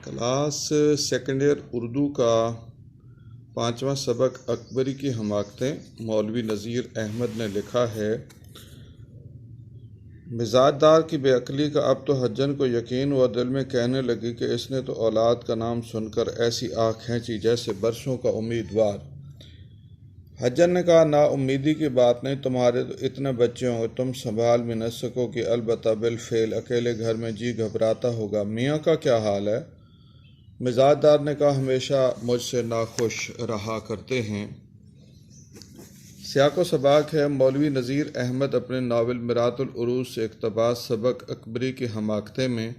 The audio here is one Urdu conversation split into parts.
کلاس سیکنڈ ایئر اردو کا 5واں سبق اکبری کی حماقتیں مولوی نذیر احمد نے لکھا ہے۔ مزاج دار کی بے عقلی کا اب تو حجن کو یقین ہوا، دل میں کہنے لگی کہ اس نے تو اولاد کا نام سن کر ایسی آنکھ کھینچی جیسے برسوں کا امیدوار۔ حجن نے کہا، نا امیدی کی بات نہیں، تمہارے تو اتنے بچے ہوں گے، تم سنبھال بھی نہ سکو گی، البتہ بالفعل اکیلے گھر میں جی گھبراتا ہوگا۔ میاں کا کیا حال ہے؟ مزاج دار نے کہا، ہمیشہ مجھ سے ناخوش رہا کرتے ہیں۔ سیاق و سباق ہے، مولوی نذیر احمد اپنے ناول مرآت العروض سے اقتباس سبق اکبری کی حماقتیں میں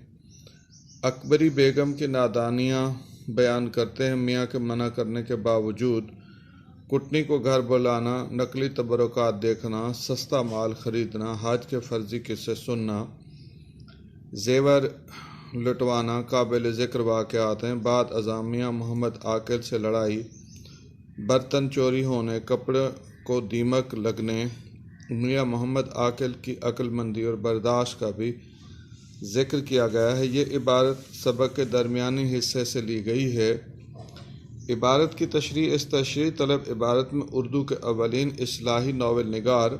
اکبری بیگم کی نادانیاں بیان کرتے ہیں۔ میاں کے منع کرنے کے باوجود کٹنی کو گھر بلانا، نقلی تبرکات دیکھنا، سستا مال خریدنا، حج کے فرضی قصے سننا، زیور لٹوانا قابل ذکر واقعات ہیں۔ بعد ازاں میاں محمد عاقل سے لڑائی، برتن چوری ہونے، کپڑے کو دیمک لگنے، میاں محمد عاقل کی عقل مندی اور برداشت کا بھی ذکر کیا گیا ہے۔ یہ عبارت سبق کے درمیانی حصے سے لی گئی ہے۔ عبارت کی تشریح، اس تشریح طلب عبارت میں اردو کے اولین اصلاحی ناول نگار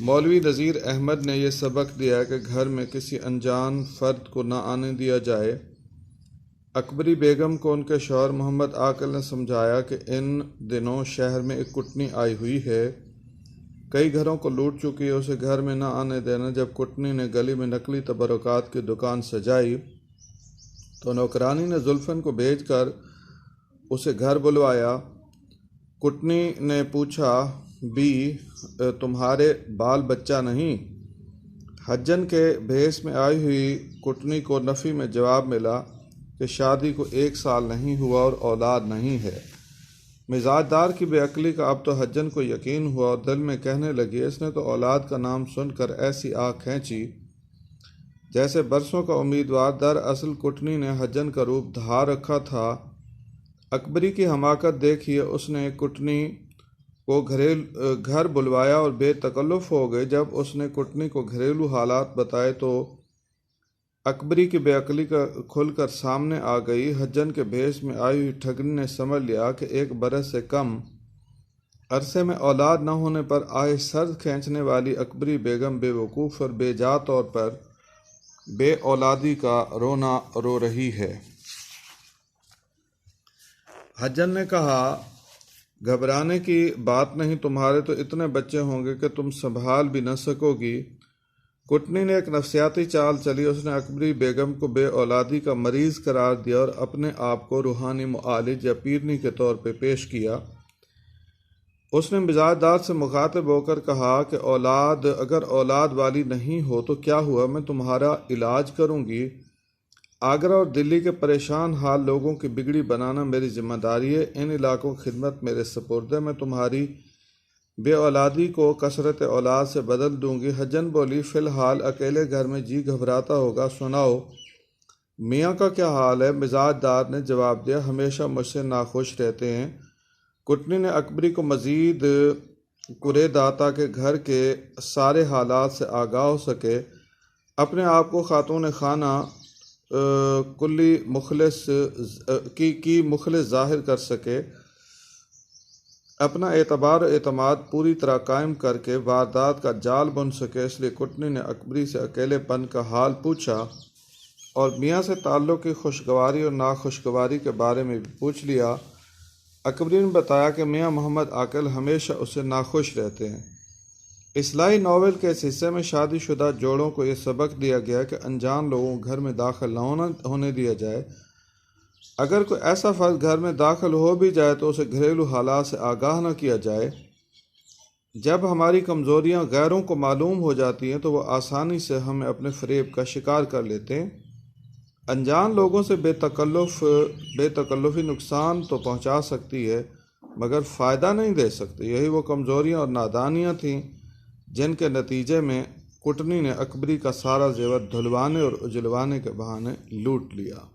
مولوی نذیر احمد نے یہ سبق دیا ہے کہ گھر میں کسی انجان فرد کو نہ آنے دیا جائے۔ اکبری بیگم کو ان کے شوہر محمد عاقل نے سمجھایا کہ ان دنوں شہر میں ایک کٹنی آئی ہوئی ہے، کئی گھروں کو لوٹ چکی ہے، اسے گھر میں نہ آنے دینا۔ جب کٹنی نے گلی میں نقلی تبرکات کی دکان سجائی تو نوکرانی نے زلفن کو بھیج کر اسے گھر بلوایا۔ کٹنی نے پوچھا، بھی تمہارے بال بچہ نہیں؟ حجن کے بھیس میں آئی ہوئی کٹنی کو نفی میں جواب ملا کہ شادی کو 1 سال نہیں ہوا اور اولاد نہیں ہے۔ مزاج دار کی بے عقلی کا اب تو حجن کو یقین ہوا اور دل میں کہنے لگی، اس نے تو اولاد کا نام سن کر ایسی آنکھ کھینچی جیسے برسوں کا امیدوار۔ دراصل کٹنی نے حجن کا روپ دھار رکھا تھا۔ اکبری کی حماقت دیکھیے، اس نے کٹنی کو گھر بلوایا اور بے تکلف ہو گئے۔ جب اس نے کٹنی کو گھریلو حالات بتائے تو اکبری کی بے عقلی کا کھل کر سامنے آ گئی۔ حجن کے بھیس میں آئی ہوئی ٹھگنی نے سمجھ لیا کہ 1 برس سے کم عرصے میں اولاد نہ ہونے پر آہ سرد کھینچنے والی اکبری بیگم بے وقوف اور بے جا طور پر بے اولادی کا رونا رو رہی ہے۔ حجن نے کہا، گھبرانے کی بات نہیں، تمہارے تو اتنے بچے ہوں گے کہ تم سنبھال بھی نہ سکو گی۔ کٹنی نے ایک نفسیاتی چال چلی، اس نے اکبری بیگم کو بے اولادی کا مریض قرار دیا اور اپنے آپ کو روحانی معالج یا پیرنی کے طور پہ پیش کیا۔ اس نے مزاج دار سے مخاطب ہو کر کہا کہ اگر اولاد والی نہیں ہو تو کیا ہوا، میں تمہارا علاج کروں گی۔ آگرہ اور دلی کے پریشان حال لوگوں کی بگڑی بنانا میری ذمہ داری ہے، ان علاقوں کی خدمت میرے سپرد ہے، میں تمہاری بے اولادی کو کثرت اولاد سے بدل دوں گی۔ حجن بولی، فی الحال اکیلے گھر میں جی گھبراتا ہوگا، سناؤ میاں کا کیا حال ہے؟ مزاج دار نے جواب دیا، ہمیشہ مجھ سے ناخوش رہتے ہیں۔ کٹنی نے اکبری کو مزید کریدا تاکہ گھر کے سارے حالات سے آگاہ ہو سکے، اپنے آپ کو خاتون خانہ کی مخلص ظاہر کر سکے، اپنا اعتبار و اعتماد پوری طرح قائم کر کے واردات کا جال بن سکے۔ اس لیے کٹنی نے اکبری سے اکیلے پن کا حال پوچھا اور میاں سے تعلق کی خوشگواری اور ناخوشگواری کے بارے میں بھی پوچھ لیا۔ اکبری نے بتایا کہ میاں محمد عاقل ہمیشہ اس سے ناخوش رہتے ہیں۔ اصلاحی ناول کے اس حصے میں شادی شدہ جوڑوں کو یہ سبق دیا گیا کہ انجان لوگوں کو گھر میں داخل نہ ہونے دیا جائے۔ اگر کوئی ایسا فرد گھر میں داخل ہو بھی جائے تو اسے گھریلو حالات سے آگاہ نہ کیا جائے۔ جب ہماری کمزوریاں غیروں کو معلوم ہو جاتی ہیں تو وہ آسانی سے ہمیں اپنے فریب کا شکار کر لیتے ہیں۔ انجان لوگوں سے بے تکلفی نقصان تو پہنچا سکتی ہے مگر فائدہ نہیں دے سکتی۔ یہی وہ کمزوریاں اور نادانیاں تھیں جن کے نتیجے میں کٹنی نے اکبری کا سارا زیور دھلوانے اور اجلوانے کے بہانے لوٹ لیا۔